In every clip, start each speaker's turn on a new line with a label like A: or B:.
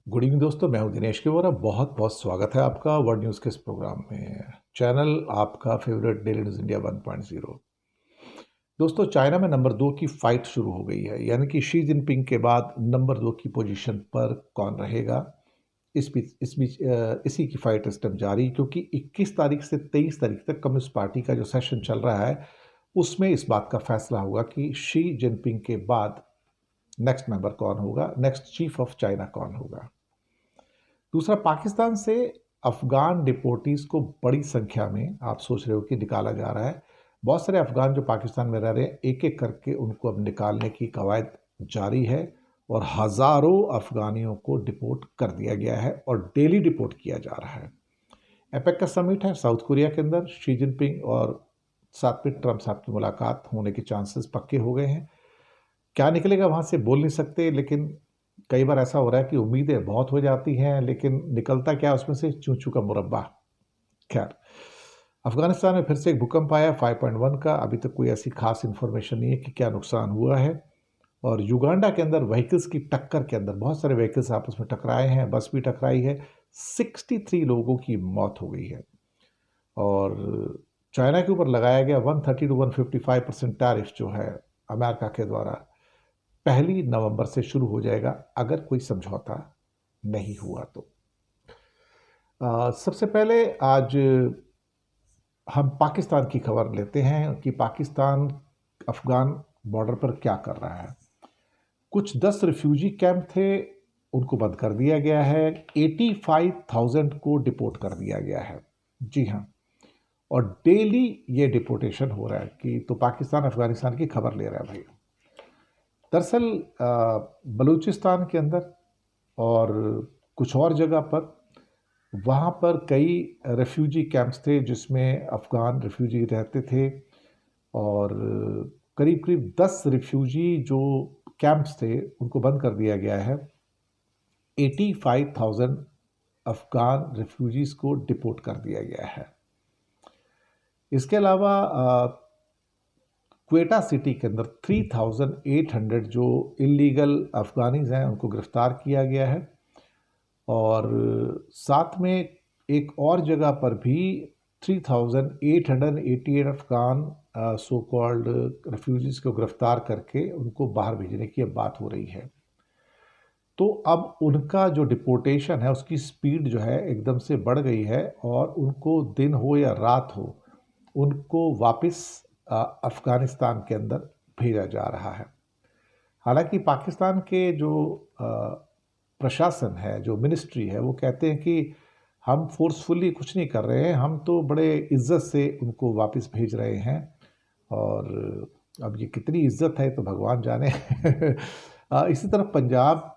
A: Good evening दोस्तों, मैं हूं दिनेश के वोरा। बहुत बहुत स्वागत है आपका वर्ल्ड न्यूज़ के इस प्रोग्राम में। चैनल आपका फेवरेट डेली न्यूज़ इंडिया 1.0। दोस्तों, चाइना में नंबर 2 की फाइट शुरू हो गई है, यानी कि शी जिनपिंग के बाद नंबर 2 की पोजीशन पर कौन रहेगा। इसी की फाइट इस टाइम जारी, क्योंकि 21 तारीख से 23 तारीख तक कम्युनिस्ट पार्टी का जो सेशन चल रहा है उसमें इस बात का फैसला होगा कि शी जिनपिंग के बाद नेक्स्ट मेंबर कौन होगा, नेक्स्ट चीफ ऑफ चाइना कौन होगा। दूसरा, पाकिस्तान से अफगान डिपोटीज को बड़ी संख्या में, आप सोच रहे हो कि निकाला जा रहा है। बहुत सारे अफगान जो पाकिस्तान में रह रहे हैं, एक एक करके उनको अब निकालने की कवायद जारी है और हज़ारों अफगानियों को डिपोर्ट कर दिया गया है और डेली डिपोर्ट किया जा रहा है। एपेक का समिट है साउथ कोरिया के अंदर। शी जिनपिंग और साथ में ट्रंप साहब की मुलाकात होने के चांसेस पक्के हो गए हैं। क्या निकलेगा वहाँ से बोल नहीं सकते, लेकिन कई बार ऐसा हो रहा है कि उम्मीदें बहुत हो जाती हैं लेकिन निकलता क्या उसमें से, चूं चूं का मुरब्बा। खैर, अफगानिस्तान में फिर से एक भूकंप आया 5.1 का। अभी तक कोई ऐसी खास इन्फॉर्मेशन नहीं है कि क्या नुकसान हुआ है। और युगांडा के अंदर व्हीकल्स की टक्कर के अंदर बहुत सारे व्हीकल्स आपस में टकराए हैं, बस भी टकराई है। 63 लोगों की मौत हो गई है। और चाइना के ऊपर लगाया गया 130 to 155% टैरिफ जो है अमेरिका के द्वारा, 1 नवंबर से शुरू हो जाएगा अगर कोई समझौता नहीं हुआ तो। सबसे पहले आज हम पाकिस्तान की खबर लेते हैं कि पाकिस्तान अफगान बॉर्डर पर क्या कर रहा है। कुछ 10 रिफ्यूजी कैंप थे, उनको बंद कर दिया गया है। 85,000 को डिपोर्ट कर दिया गया है। जी हाँ, और डेली ये डिपोर्टेशन हो रहा है कि तो पाकिस्तान अफगानिस्तान की खबर ले रहा है भाई। दरअसल बलूचिस्तान के अंदर और कुछ और जगह पर, वहाँ पर कई रेफ्यूजी कैंप्स थे जिसमें अफ़गान रेफ्यूजी रहते थे। और करीब करीब 10 रेफ्यूजी जो कैंप्स थे उनको बंद कर दिया गया है। 85,000 अफ़गान रेफ्यूजीज़ को डिपोर्ट कर दिया गया है। इसके अलावा क्वेटा सिटी के अंदर 3,800 जो इलीगल अफ़गानीज़ हैं उनको गिरफ़्तार किया गया है। और साथ में एक और जगह पर भी 3,888 अफ़गान सो कॉल्ड रेफ्यूजीज़ को गिरफ़्तार करके उनको बाहर भेजने की अब बात हो रही है। तो अब उनका जो डिपोर्टेशन है उसकी स्पीड जो है एकदम से बढ़ गई है और उनको दिन हो या रात हो, उनको वापस अफ़गानिस्तान के अंदर भेजा जा रहा है। हालांकि पाकिस्तान के जो प्रशासन है, जो मिनिस्ट्री है, वो कहते हैं कि हम फोर्सफुली कुछ नहीं कर रहे हैं, हम तो बड़े इज्जत से उनको वापस भेज रहे हैं। और अब ये कितनी इज्जत है तो भगवान जाने। इसी तरह पंजाब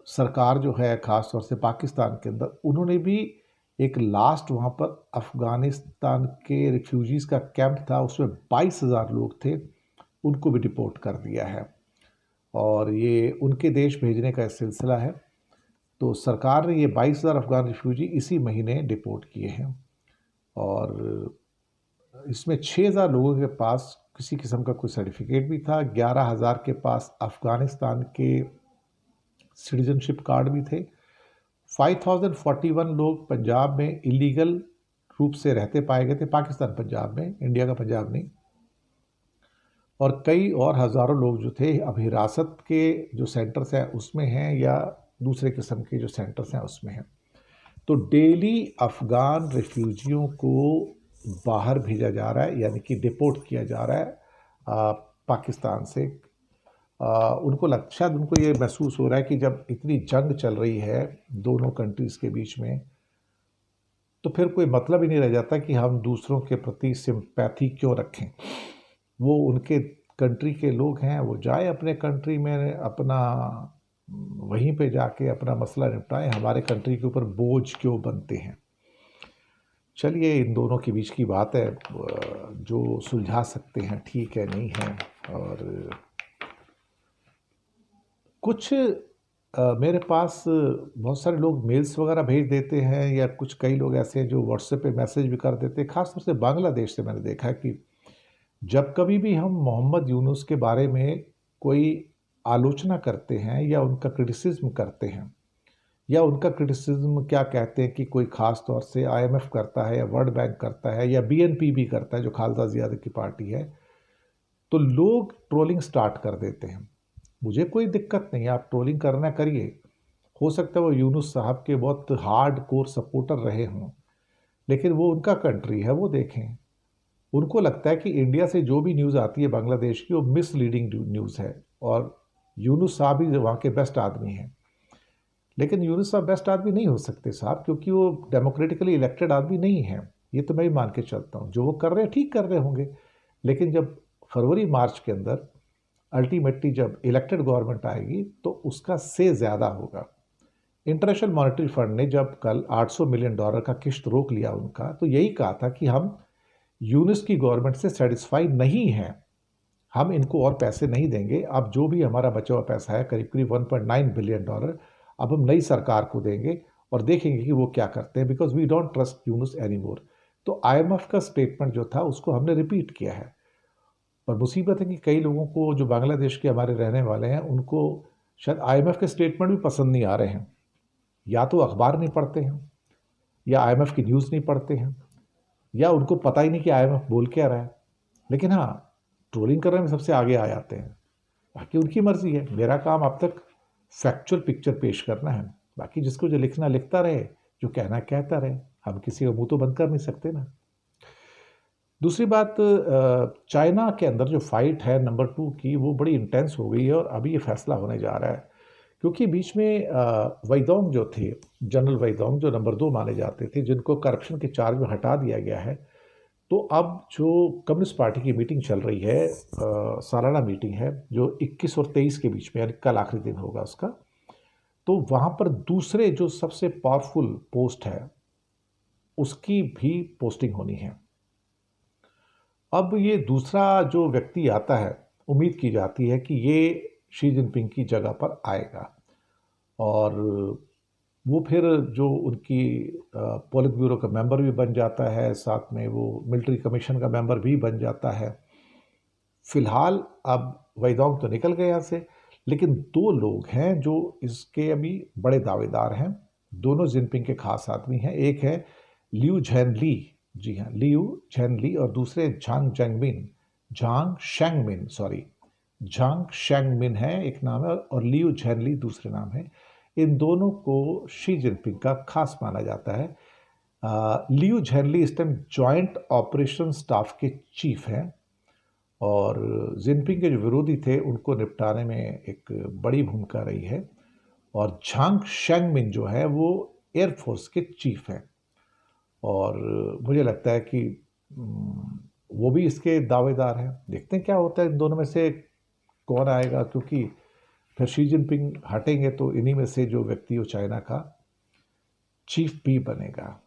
A: सरकार जो है, ख़ास तौर से पाकिस्तान के अंदर, उन्होंने भी एक लास्ट वहाँ पर अफ़गानिस्तान के रिफ्यूजीज़ का कैंप था, उसमें 22,000 लोग थे, उनको भी डिपोर्ट कर दिया है। और ये उनके देश भेजने का सिलसिला है। तो सरकार ने ये 22,000 अफ़गान रिफ्यूजी इसी महीने डिपोर्ट किए हैं। और इसमें 6,000 लोगों के पास किसी किस्म का कोई सर्टिफिकेट भी था, 11,000 के पास अफ़गानिस्तान के सिटीजनशिप कार्ड भी थे। 5,041 लोग पंजाब में इलीगल रूप से रहते पाए गए थे, पाकिस्तान पंजाब में, इंडिया का पंजाब नहीं। और कई और हज़ारों लोग जो थे अब हिरासत के जो सेंटर्स हैं उसमें हैं या दूसरे किस्म के जो सेंटर्स हैं उसमें हैं। तो डेली अफ़गान रिफ्यूजियों को बाहर भेजा जा रहा है, यानी कि डिपोर्ट किया जा रहा है पाकिस्तान से। शायद उनको ये महसूस हो रहा है कि जब इतनी जंग चल रही है दोनों कंट्रीज़ के बीच में, तो फिर कोई मतलब ही नहीं रह जाता कि हम दूसरों के प्रति सिंपैथी क्यों रखें। वो उनके कंट्री के लोग हैं, वो जाए अपने कंट्री में, अपना वहीं पे जाके अपना मसला निपटाएं, हमारे कंट्री के ऊपर बोझ क्यों बनते हैं। चलिए, इन दोनों के बीच की बात है, जो सुलझा सकते हैं ठीक है, नहीं है। और कुछ मेरे पास बहुत सारे लोग मेल्स वगैरह भेज देते हैं, या कुछ कई लोग ऐसे हैं जो व्हाट्सएप पे मैसेज भी कर देते हैं। ख़ासतौर से बांग्लादेश से मैंने देखा है कि जब कभी भी हम मोहम्मद यूनुस के बारे में कोई आलोचना करते हैं या उनका क्रिटिसिज्म करते हैं, या उनका क्रिटिसिज्म क्या कहते हैं कि कोई ख़ास तौर से आईएमएफ करता है या वर्ल्ड बैंक करता है या बीएनपी भी करता है जो खालसा जिया की पार्टी है, तो लोग ट्रोलिंग स्टार्ट कर देते हैं। मुझे कोई दिक्कत नहीं है, आप ट्रोलिंग करना करिए। हो सकता है वो यूनुस साहब के बहुत हार्ड कोर सपोर्टर रहे हों, लेकिन वो उनका कंट्री है, वो देखें। उनको लगता है कि इंडिया से जो भी न्यूज़ आती है बांग्लादेश की, वो मिसलीडिंग न्यूज़ है, और यूनुस साहब ही वहाँ के बेस्ट आदमी हैं। लेकिन यूनुस साहब बेस्ट आदमी नहीं हो सकते साहब, क्योंकि वो डेमोक्रेटिकली इलेक्टेड आदमी नहीं है। ये तो मैं ही मान के चलता हूँ। जो वो कर रहे हैं ठीक कर रहे होंगे, लेकिन जब फरवरी मार्च के अंदर अल्टीमेटली जब इलेक्टेड गवर्नमेंट आएगी तो उसका से ज़्यादा होगा। इंटरनेशनल मॉनेटरी फंड ने जब कल $800 मिलियन का किश्त रोक लिया उनका, तो यही कहा था कि हम यूनिस की गवर्नमेंट से सेटिस्फाई नहीं हैं, हम इनको और पैसे नहीं देंगे। अब जो भी हमारा बचा हुआ पैसा है, करीब करीब $1.9 बिलियन, अब हम नई सरकार को देंगे और देखेंगे कि वो क्या करते हैं, because we don't trust Yunus any more. तो आईएमएफ का स्टेटमेंट जो था उसको हमने रिपीट किया है। और मुसीबत है कि कई लोगों को जो बांग्लादेश के हमारे रहने वाले हैं, उनको शायद आईएमएफ के स्टेटमेंट भी पसंद नहीं आ रहे हैं। या तो अखबार नहीं पढ़ते हैं, या आईएमएफ की न्यूज़ नहीं पढ़ते हैं, या उनको पता ही नहीं कि आईएमएफ बोल क्या रहा है। लेकिन हाँ, ट्रोलिंग करने में सबसे आगे आ जाते हैं। बाकी उनकी मर्जी है, मेरा काम अब तक फैक्चुअल पिक्चर पेश करना है। बाकी जिसको जो लिखना लिखता रहे, जो कहना कहता रहे, हम किसी का मुंह तो बंद कर नहीं सकते ना। दूसरी बात, चाइना के अंदर जो फाइट है नंबर 2 की, वो बड़ी इंटेंस हो गई है और अभी ये फैसला होने जा रहा है। क्योंकि बीच में वैदोंग जो थे, जनरल वैदोंग, जो नंबर 2 माने जाते थे, जिनको करप्शन के चार्ज में हटा दिया गया है, तो अब जो कम्युनिस्ट पार्टी की मीटिंग चल रही है, सालाना मीटिंग है, जो 21 और 23 के बीच में, यानी कल आखिरी दिन होगा उसका, तो वहाँ पर दूसरे जो सबसे पावरफुल पोस्ट है उसकी भी पोस्टिंग होनी है। अब ये दूसरा जो व्यक्ति आता है, उम्मीद की जाती है कि ये शी जिनपिंग की जगह पर आएगा, और वो फिर जो उनकी पॉलिट ब्यूरो का मेंबर भी बन जाता है, साथ में वो मिलिट्री कमीशन का मेंबर भी बन जाता है। फिलहाल अब वैदोंग तो निकल गए यहाँ से, लेकिन 2 लोग हैं जो इसके अभी बड़े दावेदार हैं। दोनों जिनपिंग के खास आदमी हैं। एक है लियू झेनली, जी हाँ, लियू झेनली, और दूसरे झांग शेंगमिन है एक नाम है, और लियू झेनली दूसरे नाम है। इन दोनों को शी जिनपिंग का खास माना जाता है। लियू झेनली इस टाइम जॉइंट ऑपरेशन स्टाफ के चीफ हैं, और जिनपिंग के जो विरोधी थे उनको निपटाने में एक बड़ी भूमिका रही है। और झांग शेंगमिन जो है वो एयरफोर्स के चीफ हैं, और मुझे लगता है कि वो भी इसके दावेदार हैं। देखते हैं क्या होता है, इन दोनों में से कौन आएगा, क्योंकि फिर शी जिनपिंग हटेंगे तो इन्हीं में से जो व्यक्ति हो चाइना का चीफ भी बनेगा।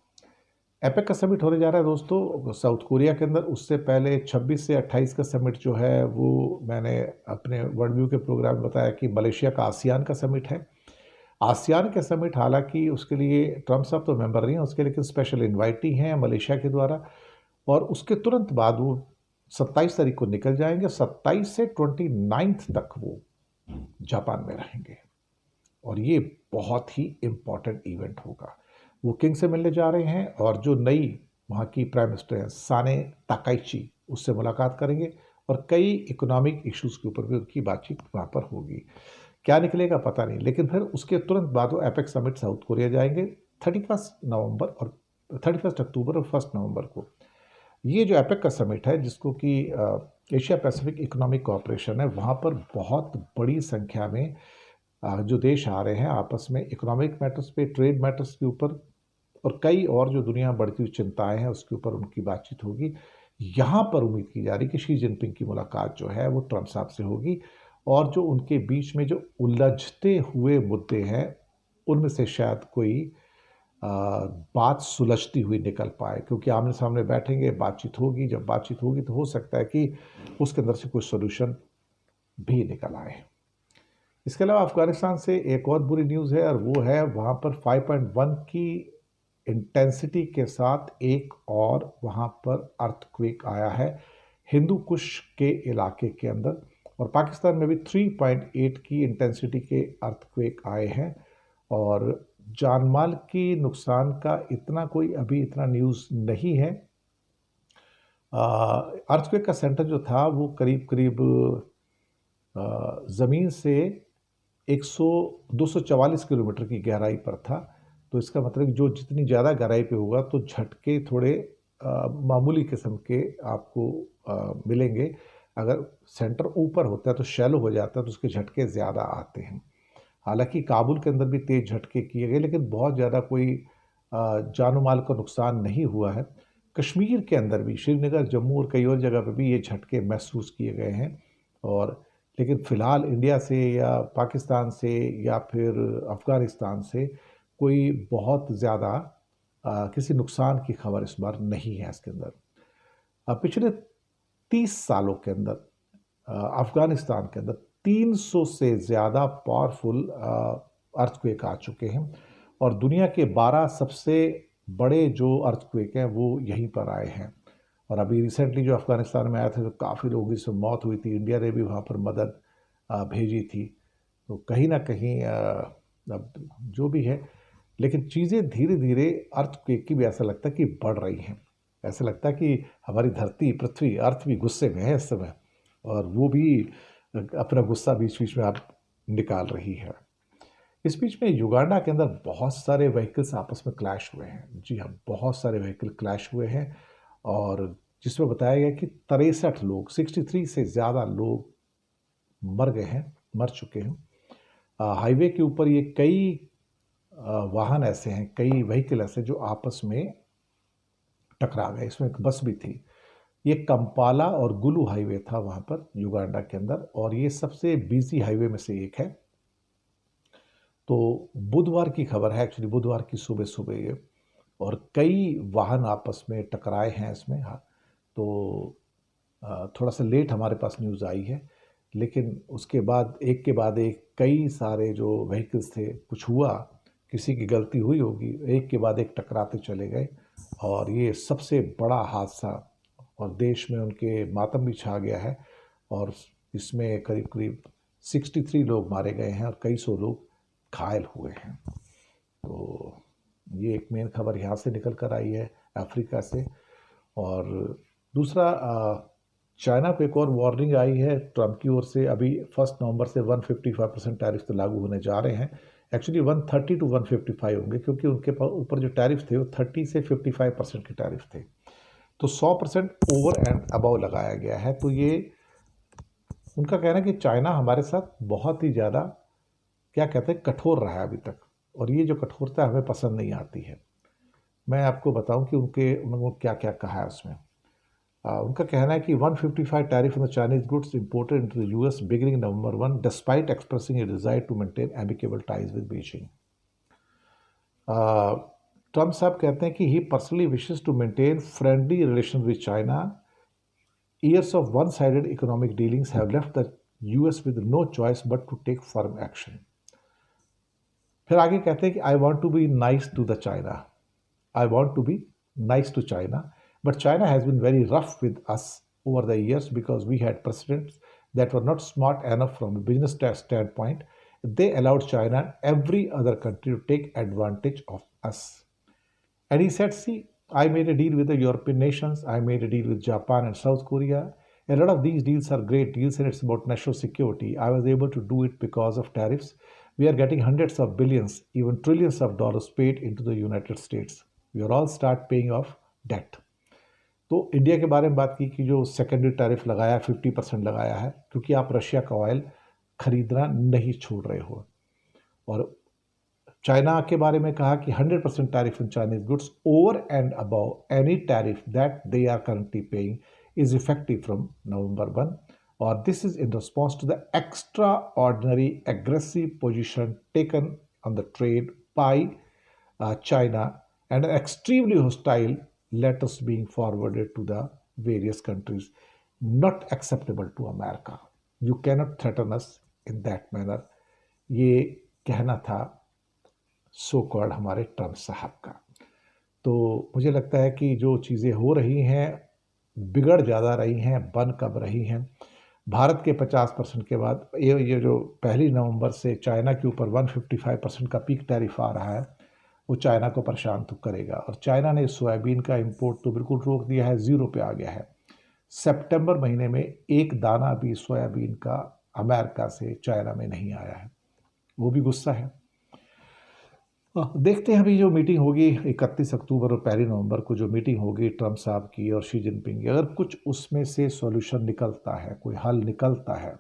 A: एपेक का समिट होने जा रहा है दोस्तों साउथ कोरिया के अंदर। उससे पहले 26 से 28 का समिट जो है वो मैंने अपने वर्ल्ड व्यू के प्रोग्राम में बताया कि मलेशिया का आसियान का समिट है। आसियान के समिट, हालांकि उसके लिए ट्रम्प साहब तो मेंबर नहीं है उसके, लेकिन स्पेशल इन्वाइटी हैं मलेशिया के द्वारा, और उसके तुरंत बाद वो 27 तारीख को निकल जाएंगे। 27 से 29 तक वो जापान में रहेंगे, और ये बहुत ही इम्पॉर्टेंट इवेंट होगा। वो किंग से मिलने जा रहे हैं, और जो नई वहाँ की प्राइम मिनिस्टर हैं साने ताकाइची, उससे मुलाकात करेंगे, और कई इकोनॉमिक इश्यूज के ऊपर भी उनकी बातचीत वहाँ पर होगी। क्या निकलेगा पता नहीं, लेकिन फिर उसके तुरंत बाद वो एपेक समिट साउथ कोरिया जाएंगे 31 नवंबर और 31 अक्टूबर और 1 नवंबर को। ये जो एपेक का समिट है, जिसको कि एशिया पैसिफिक इकोनॉमिक कोऑपरेशन है, वहाँ पर बहुत बड़ी संख्या में जो देश आ रहे हैं आपस में इकोनॉमिक मैटर्स पे, ट्रेड मैटर्स के ऊपर, और कई और जो दुनिया में बढ़ती हुई चिंताएं हैं उसके ऊपर उनकी बातचीत होगी। यहाँ पर उम्मीद की जा रही कि शी जिनपिंग की मुलाकात जो है वो ट्रम्प साहब से होगी, और जो उनके बीच में जो उलझते हुए मुद्दे हैं उनमें से शायद कोई बात सुलझती हुई निकल पाए, क्योंकि आमने सामने बैठेंगे, बातचीत होगी। जब बातचीत होगी तो हो सकता है कि उसके अंदर से कुछ सोल्यूशन भी निकल आए। इसके अलावा अफगानिस्तान से एक और बुरी न्यूज़ है, और वो है वहाँ पर 5.1 की इंटेंसिटी के साथ एक और वहाँ पर अर्थक्वेक आया है हिंदू कुश के इलाके के अंदर, और पाकिस्तान में भी 3.8 की इंटेंसिटी के अर्थक्वेक आए हैं। और जानमाल की नुकसान का इतना कोई अभी इतना न्यूज़ नहीं है। अर्थक्वेक का सेंटर जो था वो करीब करीब ज़मीन से 100 244 किलोमीटर की गहराई पर था। तो इसका मतलब जो जितनी ज़्यादा गहराई पे होगा तो झटके थोड़े मामूली किस्म के आपको मिलेंगे। अगर सेंटर ऊपर होता है तो शैलो हो जाता है तो उसके झटके ज़्यादा आते हैं। हालांकि काबुल के अंदर भी तेज झटके किए गए लेकिन बहुत ज़्यादा कोई जानो माल का नुकसान नहीं हुआ है। कश्मीर के अंदर भी श्रीनगर, जम्मू और कई और जगह पे भी ये झटके महसूस किए गए हैं। और लेकिन फ़िलहाल इंडिया से या पाकिस्तान से या फिर अफ़गानिस्तान से कोई बहुत ज़्यादा किसी नुकसान की खबर इस बार नहीं है इसके अंदर। पिछले 30 सालों के अंदर अफ़गानिस्तान के अंदर 300 से ज़्यादा पावरफुल अर्थक्वेक आ चुके हैं और दुनिया के 12 सबसे बड़े जो अर्थक्वेक हैं वो यहीं पर आए हैं। और अभी रिसेंटली जो अफ़गानिस्तान में आया था तो काफ़ी लोगों की इसमें मौत हुई थी। इंडिया ने भी वहाँ पर मदद भेजी थी। तो कहीं ना कहीं अब जो भी है, लेकिन चीज़ें धीरे धीरे अर्थक्वेक की भी ऐसा लगता है कि बढ़ रही हैं। ऐसा लगता है कि हमारी धरती, पृथ्वी, अर्थ भी गुस्से में है इस समय और वो भी अपना गुस्सा बीच बीच में आप निकाल रही है। इस बीच में युगांडा के अंदर बहुत सारे व्हीकल्स आपस में क्लैश हुए हैं। जी हाँ, बहुत सारे व्हीकल क्लैश हुए हैं और जिसमें बताया गया कि 63 लोग, 63 से ज़्यादा लोग मर गए हैं, मर चुके हैं। हाईवे के ऊपर ये कई वाहन ऐसे हैं, कई व्हीकल ऐसे जो आपस में टकरा गए। इसमें एक बस भी थी। ये कंपाला और गुलू हाईवे था वहाँ पर युगांडा के अंदर और ये सबसे बिजी हाईवे में से एक है। तो बुधवार की खबर है, एक्चुअली बुधवार की सुबह सुबह ये, और कई वाहन आपस में टकराए हैं इसमें। हाँ, तो थोड़ा सा लेट हमारे पास न्यूज़ आई है लेकिन उसके बाद एक कई सारे जो व्हीकल्स थे, कुछ हुआ, किसी की गलती हुई होगी, एक के बाद एक टकराते चले गए और ये सबसे बड़ा हादसा और देश में उनके मातम भी छा गया है। और इसमें करीब करीब 63 लोग मारे गए हैं और कई सौ लोग घायल हुए हैं। तो ये एक मेन खबर यहाँ से निकल कर आई है अफ्रीका से। और दूसरा, चाइना को एक और वार्निंग आई है ट्रंप की ओर से। अभी 1 नवंबर से 155% टैरिफ तो लागू होने जा रहे हैं। एक्चुअली 130 टू 155 होंगे क्योंकि उनके ऊपर जो टैरिफ थे वो 30 से 55% के टैरिफ थे। तो 100% ओवर एंड अबव लगाया गया है। तो ये उनका कहना है कि चाइना हमारे साथ बहुत ही ज़्यादा, क्या कहते हैं, कठोर रहा है अभी तक और ये जो कठोरता हमें पसंद नहीं आती है। मैं आपको बताऊं कि उन्होंने क्या क्या कहा है उसमें। उनका कहना है कि 155 tariff on the Chinese goods imported into the US beginning November 1 despite expressing a desire to maintain amicable ties with Beijing. Trump साहब कहते हैं कि he personally wishes to maintain friendly relation with China. Years of one-sided economic dealings have left the US with no choice but to take firm action. फिर आगे कहते हैं कि I want to be nice to the China. I want to be nice to China, but China has been very rough with us over the years because we had presidents that were not smart enough from a business standpoint. They allowed China and every other country to take advantage of us. And he said, see, I made a deal with the European nations. I made a deal with Japan and South Korea. A lot of these deals are great deals and it's about national security. I was able to do it because of tariffs. We are getting hundreds of billions, even trillions of dollars paid into the United States. We are all start paying off debt. तो India के बारे में बात की कि जो secondary tariff लगाया 50% लगाया है क्योंकि आप रशिया का ऑयल खरीदना नहीं छोड़ रहे हो। और चाइना के बारे में कहा कि 100% tariff on Chinese goods over and above any tariff that they are currently paying is effective from November 1 और this is in response to the extraordinary aggressive position taken on the trade by China and an extremely hostile letters being forwarded to the various countries, not acceptable to America. You cannot threaten us in that manner. ये कहना था so called हमारे Trump साहब का। तो मुझे लगता है कि जो चीज़ें हो रही हैं बिगड़ ज़्यादा रही हैं, बन कब रही हैं। भारत के 50% के बाद ये जो 1 नवंबर से चाइना के ऊपर 155% का पीक टैरिफ आ रहा है वो चाइना को परेशान तो करेगा। और चाइना ने सोयाबीन का इंपोर्ट तो बिल्कुल रोक दिया है, ज़ीरो पे आ गया है। सितंबर महीने में एक दाना भी सोयाबीन का अमेरिका से चाइना में नहीं आया है, वो भी गुस्सा है। देखते हैं अभी जो मीटिंग होगी 31 अक्टूबर और 1 नवंबर को जो मीटिंग होगी ट्रंप साहब की और शी जिनपिंग की, अगर कुछ उसमें से सॉल्यूशन निकलता है, कोई हल निकलता है,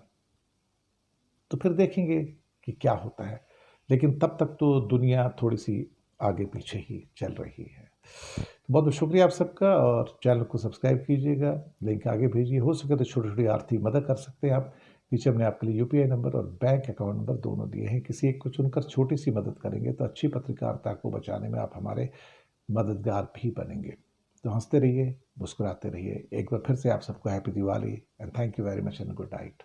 A: तो फिर देखेंगे कि क्या होता है। लेकिन तब तक तो दुनिया थोड़ी सी आगे पीछे ही चल रही है। बहुत बहुत शुक्रिया आप सबका, और चैनल को सब्सक्राइब कीजिएगा, लिंक आगे भेजिए। हो सके तो छोटी छोटी आर्थिक मदद कर सकते हैं आप। नीचे हमने आपके लिए यूपीआई नंबर और बैंक अकाउंट नंबर दोनों दिए हैं। किसी एक को चुनकर छोटी सी मदद करेंगे तो अच्छी पत्रकारिता को बचाने में आप हमारे मददगार भी बनेंगे। तो हंसते रहिए, मुस्कुराते रहिए। एक बार फिर से आप सबको happy Diwali and thank you very much and good night.